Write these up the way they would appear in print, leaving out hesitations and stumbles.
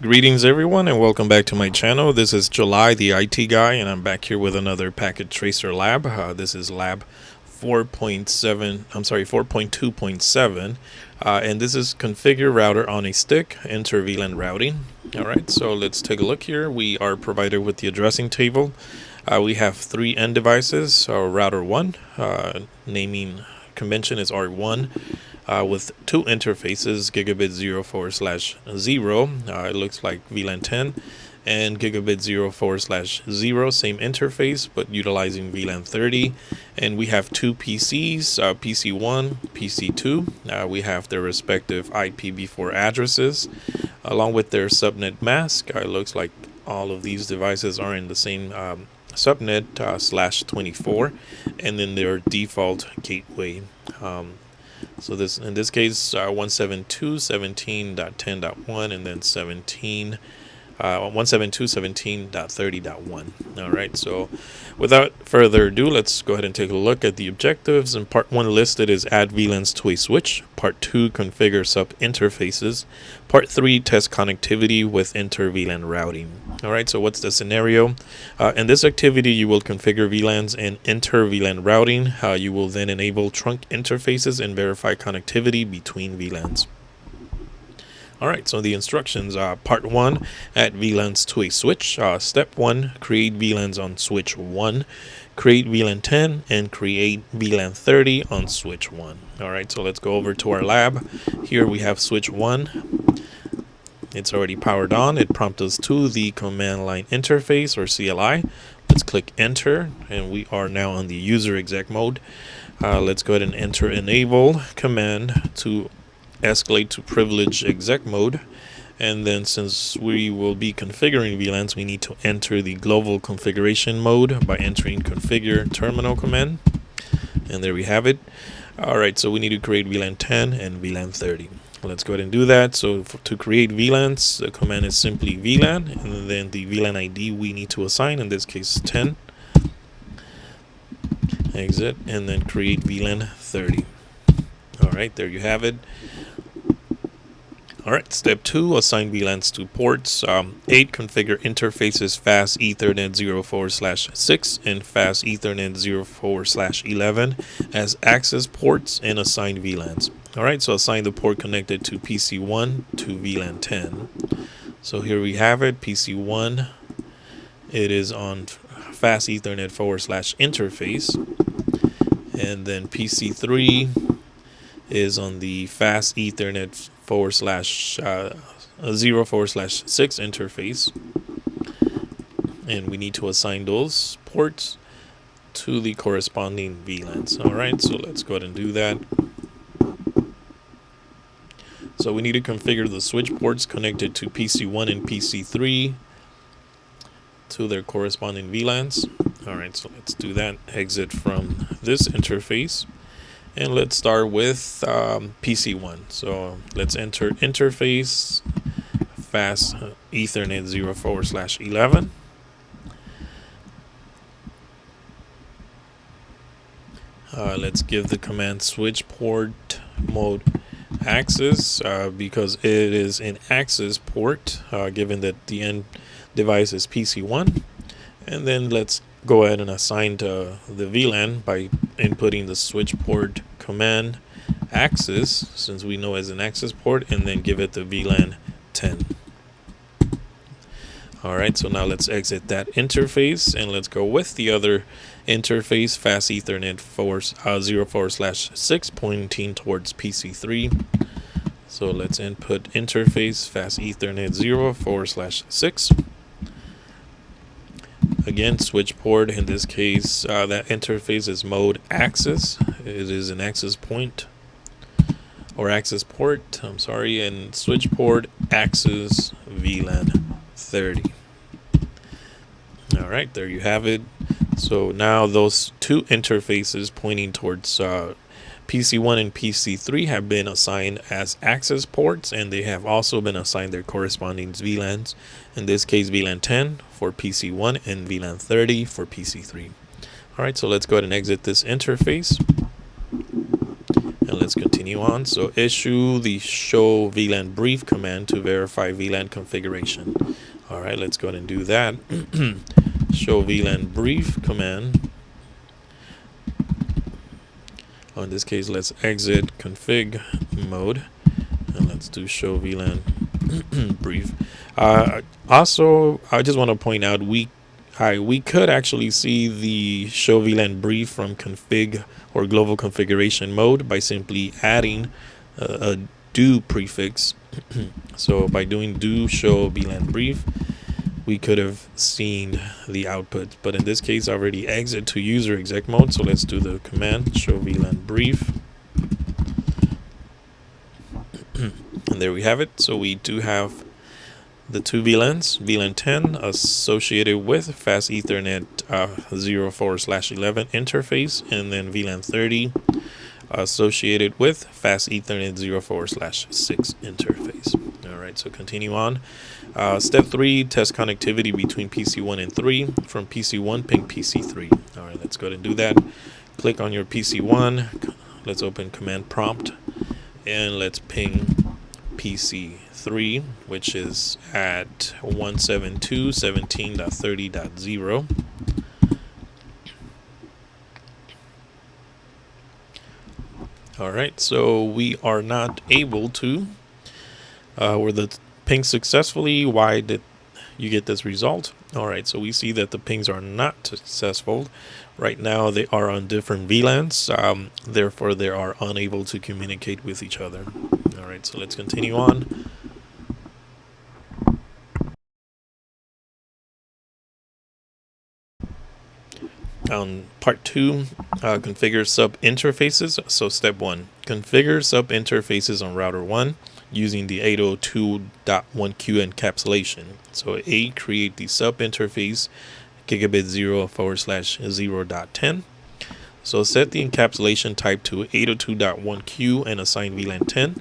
Greetings everyone and welcome back to my channel. This is July, the IT guy, and I'm back here with another packet tracer lab. This is lab 4.2.7, and this is configure router on a stick, Inter-VLAN routing. Alright, so let's take a look here. We are provided with the addressing table. We have three end devices. So router 1, naming convention is R1. With two interfaces, gigabit 0/0/0, it looks like VLAN 10, and gigabit 0/0/0, same interface but utilizing VLAN 30. And we have two PCs, PC1, PC2. We have their respective IPv4 addresses along with their subnet mask. It looks like all of these devices are in the same subnet /24, and then their default gateway. So this, in this case, 172.17.10.1 and then 172.17.30.1. All right, so without further ado, let's go ahead and take a look at the objectives. In part 1 listed is add VLANs to a switch. Part 2, configure sub interfaces. Part 3, test connectivity with inter-VLAN routing. All right, so what's the scenario? In this activity, you will configure VLANs and inter-VLAN routing. You will then enable trunk interfaces and verify connectivity between VLANs. Alright, so the instructions are part 1, add VLANs to a switch. Step 1, create VLANs on switch 1, create VLAN 10, and create VLAN 30 on switch 1. Alright, so let's go over to our lab. Here we have switch 1. It's already powered on. It prompts us to the command line interface, or CLI. Let's click enter, and we are now on the user exec mode. Let's go ahead and enter enable command to escalate to privilege exec mode, and then since we will be configuring VLANs, we need to enter the global configuration mode by entering configure terminal command, and there we have it. Alright, so we need to create VLAN 10 and VLAN 30. Let's go ahead and do that. So to create VLANs, the command is simply VLAN, and then the VLAN ID we need to assign, in this case 10, exit, and then create VLAN 30. Alright, there you have it. Alright, step 2, assign VLANs to ports. 8, configure interfaces fast Ethernet 0/4/6 and fast Ethernet 0/4/11 as access ports, and assign VLANs. Alright, so assign the port connected to PC1 to VLAN 10. So here we have it, PC1, it is on fast Ethernet /interface, and then PC3 is on the fast Ethernet /0/6 interface, and we need to assign those ports to the corresponding VLANs. Alright, so let's go ahead and do that. So we need to configure the switch ports connected to PC1 and PC3 to their corresponding VLANs. Alright, so let's do that. Exit from this interface. And let's start with PC1. So let's enter interface fast Ethernet 0/4/11. Let's give the command switch port mode access because it is an access port given that the end device is PC1. And then let's go ahead and assign the VLAN by inputting the switch port command access, since we know as an access port, and then give it the VLAN 10. Alright, so now let's exit that interface and let's go with the other interface, fast Ethernet 0/4/6, pointing towards PC3. So let's input interface fast Ethernet 0/4/6. Again, switch port, in this case that interface is mode access. It is an access point or access port, I'm sorry, and switch port access VLAN 30. Alright, there you have it. So now those two interfaces pointing towards PC1 and PC3 have been assigned as access ports, and they have also been assigned their corresponding VLANs. In this case, VLAN 10 for PC1 and VLAN 30 for PC3. Alright, so let's go ahead and exit this interface. And let's continue on. So issue the show VLAN brief command to verify VLAN configuration. All right, let's go ahead and do that. Show VLAN brief command. In this case, let's exit config mode and let's do show VLAN brief. Also, I just want to point out we could actually see the show VLAN brief from config or global configuration mode by simply adding a do prefix. So by doing do show VLAN brief, we could have seen the output, but in this case I already exit to user exec mode. So let's do the command show VLAN brief, and there we have it. So we do have the two VLANs, VLAN 10 associated with fast Ethernet 0/11 interface, and then VLAN 30 associated with fast Ethernet 0/6 interface. All right, so continue on. Step 3, test connectivity between PC1 and 3. From PC1, ping PC3. All right, let's go ahead and do that. Click on your PC1. Let's open command prompt, and let's ping PC3, which is at 172.17.30.0. All right, so we are not able to, were the ping successfully? Why did you get this result? All right, so we see that the pings are not successful. Right now, they are on different VLANs. Therefore, they are unable to communicate with each other. All right, so let's continue on. On part 2, configure sub interfaces. So step 1, configure sub interfaces on router 1 using the 802.1q encapsulation. So A, create the sub interface gigabit 0/0.10. So set the encapsulation type to 802.1q and assign VLAN 10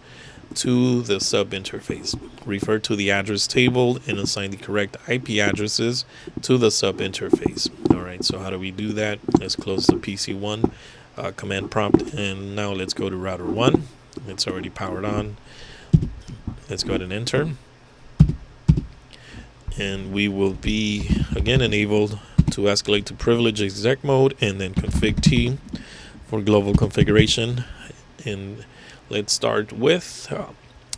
to the sub interface. Refer to the address table and assign the correct IP addresses to the sub interface. All right, so how do we do that? Let's close the PC1 command prompt, and now let's go to router 1. It's already powered on. Let's go ahead and enter, and we will be again enabled to escalate to privilege exec mode and then config T for global configuration. And let's start with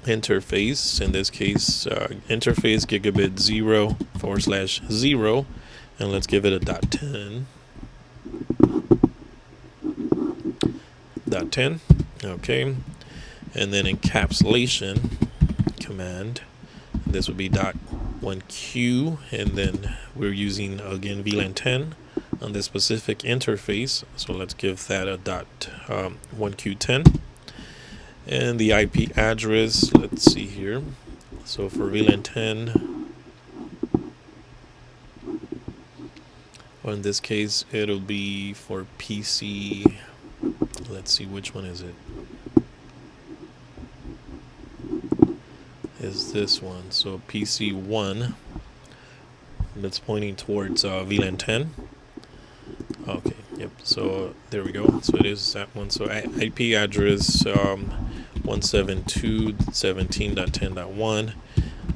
interface. In this case, interface gigabit 0/0, and let's give it a .10. .10. Okay, and then encapsulation command. This would be .1q, and then we're using again VLAN 10 on this specific interface. So let's give that a .1q10. And the IP address, let's see here. So for VLAN 10, or in this case, it'll be for PC. Let's see, which one is it? Is this one. So PC1, that's pointing towards VLAN 10. Okay, yep, so there we go. So it is that one. So IP address 172.17.10.1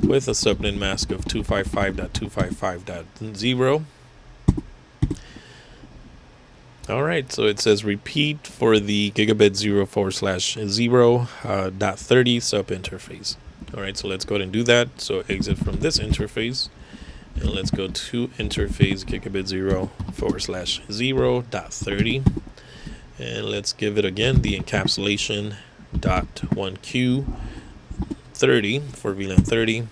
with a subnet mask of 255.255.0. All right, so it says repeat for the gigabit 0/0.30 sub interface. All right, so let's go ahead and do that. So exit from this interface, and let's go to interface gigabit 0/0.30, and let's give it again the encapsulation .1q30 for VLAN 30,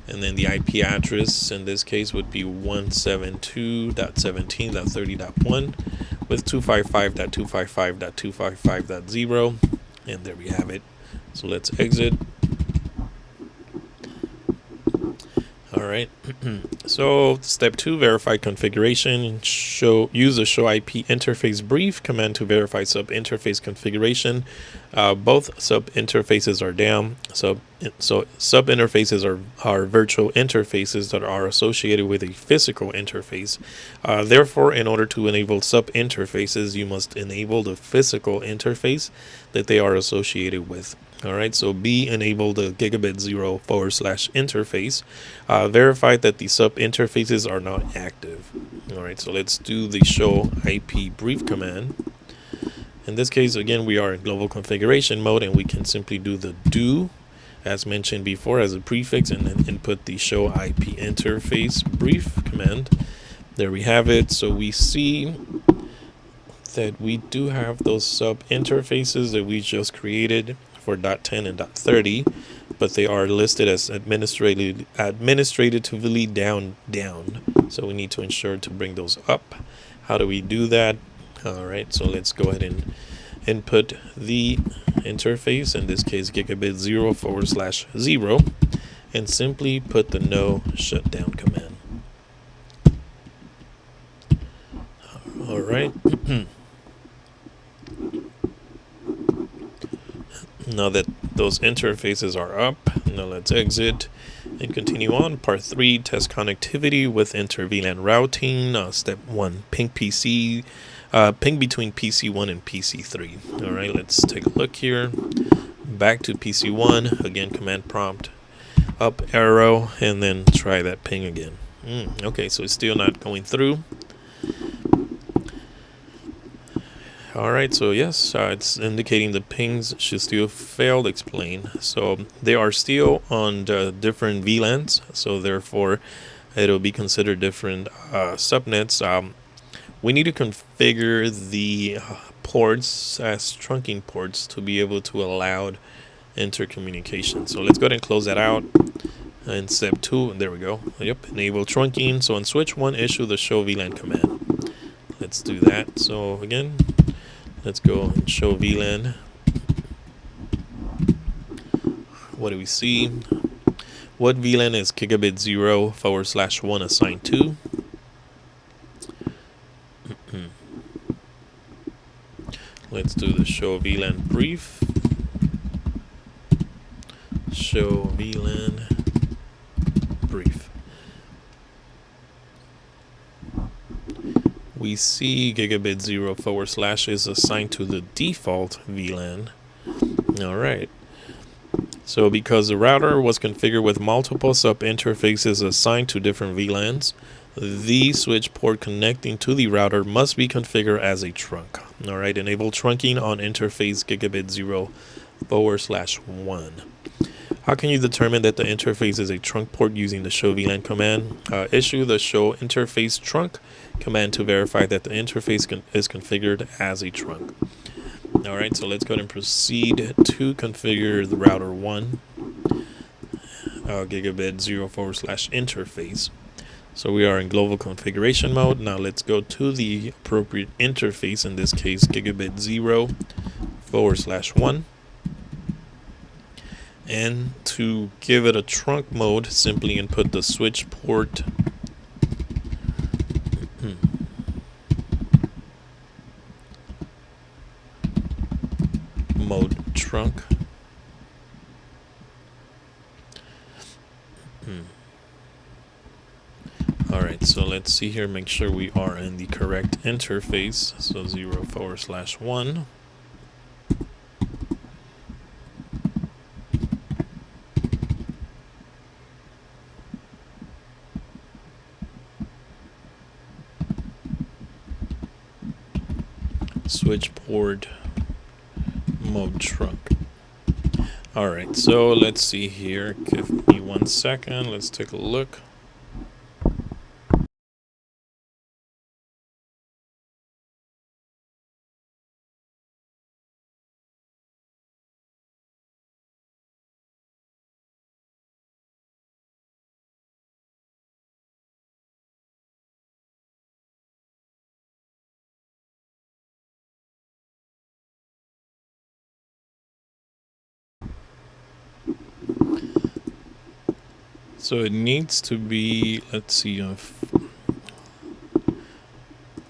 and then the IP address in this case would be 172.17.30.1 with 255.255.255.0, and there we have it. So let's exit. All right. So step 2, verify configuration. Use the show IP interface brief command to verify sub interface configuration. Both sub interfaces are down. So sub interfaces are virtual interfaces that are associated with a physical interface. Therefore, in order to enable sub interfaces, you must enable the physical interface that they are associated with. All right, so B, enable the gigabit 0 / interface. Verify that the sub interfaces are not active. All right, so let's do the show IP brief command. In this case, again, we are in global configuration mode, and we can simply do the do as mentioned before as a prefix, and then input the show IP interface brief command. There we have it. So we see that we do have those sub interfaces that we just created for .10 and .30, but they are listed as administratively down. So we need to ensure to bring those up. How do we do that? All right, so let's go ahead and input the interface, in this case gigabit 0 / 0, and simply put the no shutdown command. All right. Now that those interfaces are up, now let's exit and continue on. Part 3, test connectivity with Inter-VLAN routing. Step 1, ping between PC1 and PC3. All right, let's take a look here. Back to PC1, again, command prompt, up arrow, and then try that ping again. Okay, so it's still not going through. All right, so yes, it's indicating the pings should still fail to explain. So they are still on the different VLANs, so therefore it'll be considered different subnets. We need to configure the ports as trunking ports to be able to allow intercommunication. So let's go ahead and close that out. And step 2, there we go. Yep, enable trunking. So on switch 1, issue the show VLAN command. Let's do that. So again, let's go and show VLAN. What do we see? What VLAN is gigabit 0 / 1 assigned to? Let's do the show VLAN brief. Show VLAN brief. We see gigabit 0 / is assigned to the default VLAN. All right. So because the router was configured with multiple sub interfaces assigned to different VLANs, the switch port connecting to the router must be configured as a trunk. All right, enable trunking on interface gigabit 0 / 1. How can you determine that the interface is a trunk port using the show VLAN command? Issue the show interface trunk command to verify that the interface is configured as a trunk. All right, so let's go ahead and proceed to configure the router 1 gigabit 0 / interface. So we are in global configuration mode. Now let's go to the appropriate interface, in this case gigabit 0 / 1. And to give it a trunk mode, simply input the switch port mode trunk. All right, so let's see here, make sure we are in the correct interface. So 0 / 1. Switch port mode trunk. All right, so let's see here. Give me 1 second. Let's take a look. So it needs to be, let's see,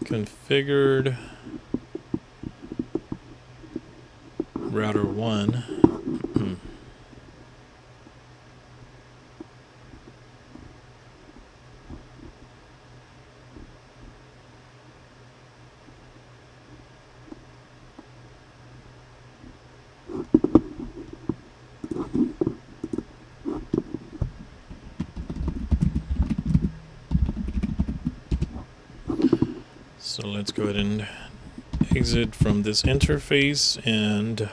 configured router 1. So let's go ahead and exit from this interface and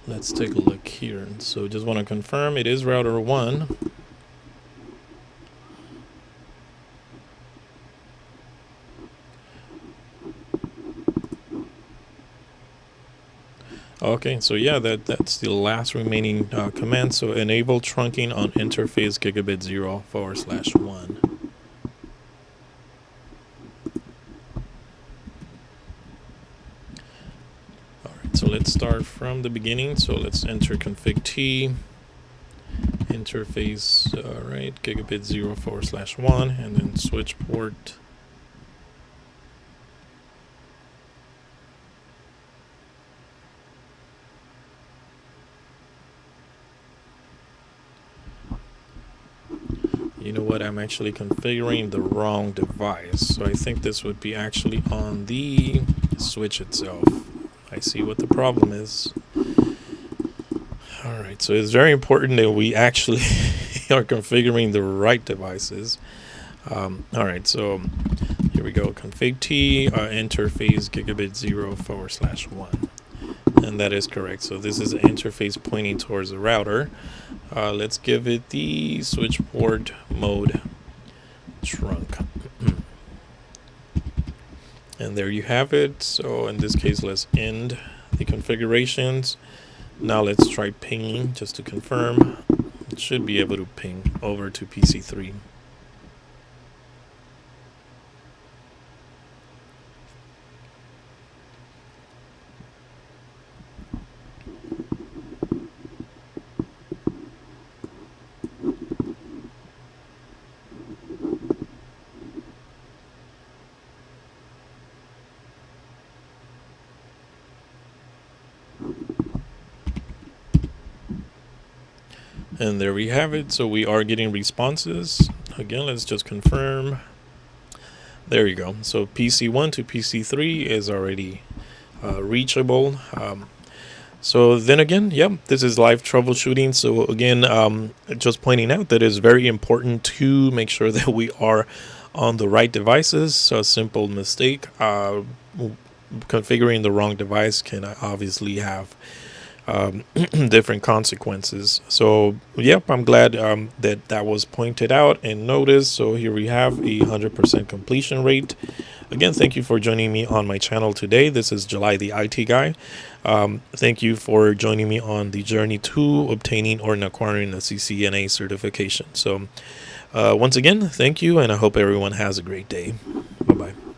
let's take a look here. So just want to confirm it is router 1. Okay, so yeah, that's the last remaining command. So enable trunking on interface gigabit 0/1. Alright, so let's start from the beginning. So let's enter config T, interface, right, gigabit 0/1, and then switch port. You know what, I'm actually configuring the wrong device. So I think this would be actually on the switch itself. I see what the problem is. Alright, so it's very important that we actually are configuring the right devices. Alright, so here we go. Config T, interface gigabit 0/1. And that is correct. So this is an interface pointing towards the router. Let's give it the switch port mode trunk. And there you have it. So in this case, let's end the configurations. Now let's try pinging just to confirm. It should be able to ping over to PC3. And there we have it. So we are getting responses. Again, let's just confirm. There you go. So PC1 to PC3 is already reachable. So then again, this is live troubleshooting. So again, just pointing out that it's very important to make sure that we are on the right devices. So a simple mistake, configuring the wrong device can obviously have different consequences. So I'm glad that was pointed out and noticed. So here we have a 100% completion rate. Again, thank you for joining me on my channel today. This is July the IT guy. Thank you for joining me on the journey to obtaining or acquiring a CCNA certification. So once again, thank you, and I hope everyone has a great day. Bye-bye.